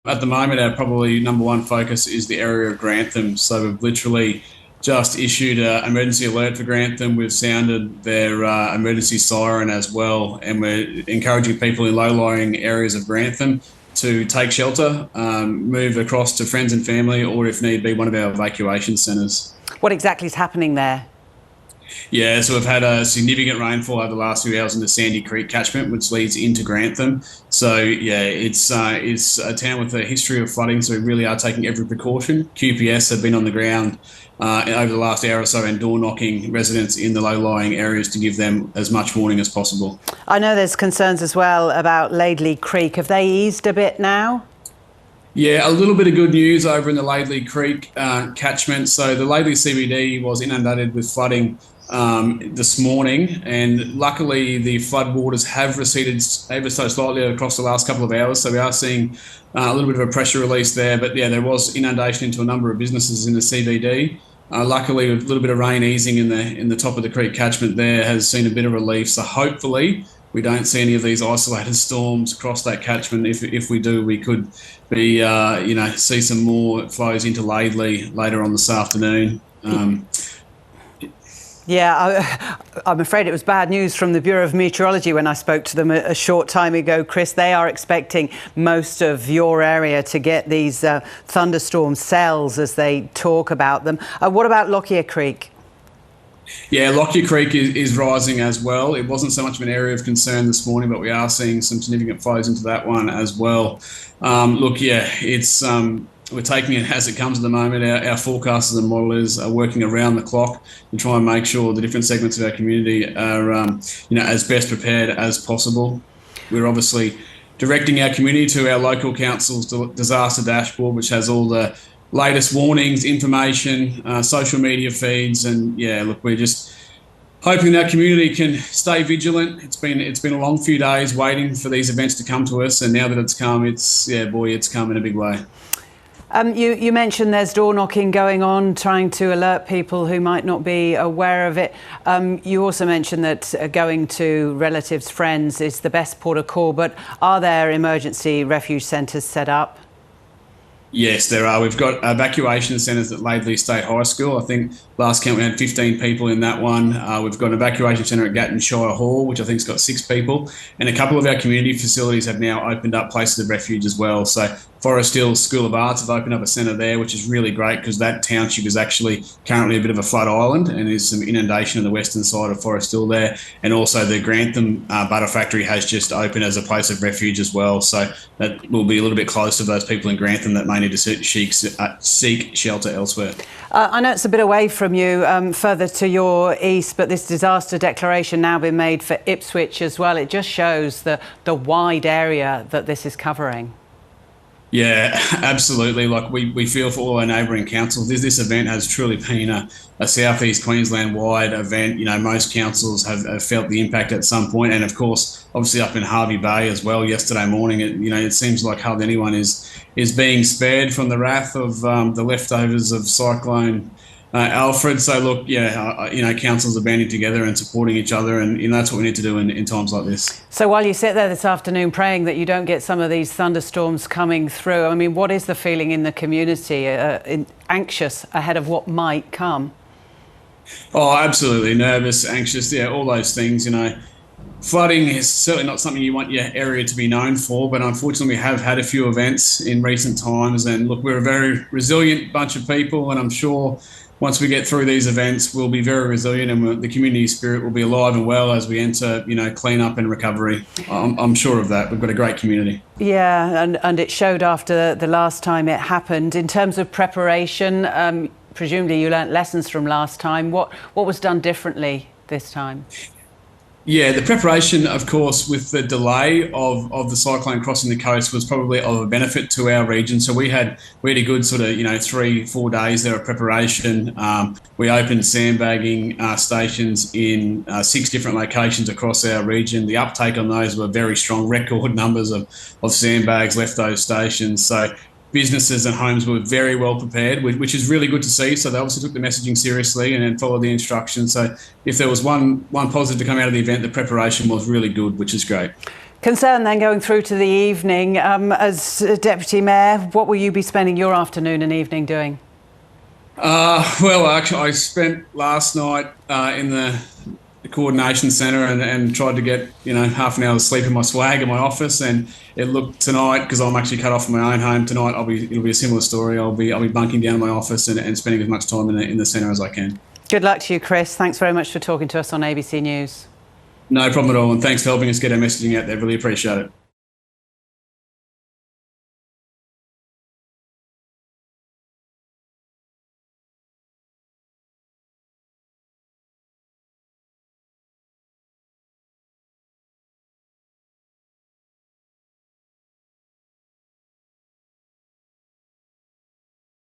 At the moment, our probably number one focus is the area of Grantham. So we've literally just issued an emergency alert for Grantham. We've sounded their emergency siren as well, and we're encouraging people in low-lying areas of Grantham to take shelter, move across to friends and family, or if need be, one of our evacuation centres. What exactly is happening there? Yeah, so we've had a significant rainfall over the last few hours in the Sandy Creek catchment, which leads into Grantham. So yeah, it's a town with a history of flooding, so we really are taking every precaution. QPS have been on the ground over the last hour or so and door knocking residents in the low-lying areas to give them as much warning as possible. I know there's concerns as well about Laidley Creek. Have they eased a bit now? Yeah, a little bit of good news over in the Laidley Creek catchment. So the Laidley CBD was inundated with flooding this morning, and luckily the floodwaters have receded ever so slightly across the last couple of hours. So we are seeing a little bit of a pressure release there. But yeah, there was inundation into a number of businesses in the CBD. Luckily, a little bit of rain easing in the top of the creek catchment there has seen a bit of relief. So hopefully we don't see any of these isolated storms across that catchment. If we do, we could be see some more flows into Laidley later on this afternoon. Yeah, I'm afraid it was bad news from the Bureau of Meteorology when I spoke to them a short time ago, Chris. They are expecting most of your area to get these thunderstorm cells as they talk about them. What about Lockyer Creek? Yeah, Lockyer Creek is rising as well. It wasn't so much of an area of concern this morning, but we are seeing some significant flows into that one as well. Look, yeah, it's we're taking it as it comes at the moment. Our forecasters and modelers are working around the clock to try and make sure the different segments of our community are, as best prepared as possible. We're obviously directing our community to our local council's disaster dashboard, which has all the latest warnings, information, social media feeds, and yeah, look, we're just hoping that community can stay vigilant. It's been a long few days waiting for these events to come to us, and now that it's come, it's come in a big way. You mentioned there's door knocking going on, trying to alert people who might not be aware of it. You also mentioned that going to relatives, friends is the best port of call, but are there emergency refuge centres set up? Yes, there are. We've got evacuation centres at Laidley State High School. I think last count we had 15 people in that one. We've got an evacuation centre at Gatton Shire Hall, which I think's got 6 people. And a couple of our community facilities have now opened up places of refuge as well. So Forest Hill School of Arts have opened up a centre there, which is really great because that township is actually currently a bit of a flood island and there's some inundation on the western side of Forest Hill there. And also the Grantham Butter Factory has just opened as a place of refuge as well. So that will be a little bit close to those people in Grantham that may need to seek shelter elsewhere. I know it's a bit away from you, further to your east, but this disaster declaration now been made for Ipswich as well. It just shows the wide area that this is covering. Yeah, absolutely. Like we feel for all our neighbouring councils. This event has truly been a South East Queensland wide event. You know, most councils have felt the impact at some point, and of course, obviously up in Hervey Bay as well. Yesterday morning, it seems like hardly anyone is being spared from the wrath of the leftovers of Cyclone Alfred. So look, councils are banding together and supporting each other, and that's what we need to do in times like this. So while you sit there this afternoon praying that you don't get some of these thunderstorms coming through, I mean, what is the feeling in the community? Anxious ahead of what might come? Oh, absolutely. Nervous, anxious, yeah, all those things, Flooding is certainly not something you want your area to be known for, but unfortunately we have had a few events in recent times, and look, we're a very resilient bunch of people, and I'm sure once we get through these events, we'll be very resilient, and the community spirit will be alive and well as we enter, clean up and recovery. I'm sure of that. We've got a great community. Yeah, and it showed after the last time it happened. In terms of preparation, presumably you learnt lessons from last time. What was done differently this time? Yeah, the preparation, of course, with the delay of the cyclone crossing the coast was probably of a benefit to our region. So we had a good sort of 3-4 days there of preparation. We opened sandbagging stations in 6 different locations across our region. The uptake on those were very strong. Record numbers of sandbags left those stations. So businesses and homes were very well prepared, which is really good to see. So they obviously took the messaging seriously and followed the instructions. So if there was one positive to come out of the event, the preparation was really good, which is great. Concern then going through to the evening. As Deputy Mayor, what will you be spending your afternoon and evening doing? Well, actually, I spent last night in the coordination centre and tried to get half an hour's sleep in my swag in my office, and it looked tonight, because I'm actually cut off from my own home tonight, it'll be a similar story. I'll be bunking down in my office and spending as much time in the centre as I can. Good luck to you, Chris. Thanks very much for talking to us on ABC News. No problem at all, and thanks for helping us get our messaging out there. Really appreciate it.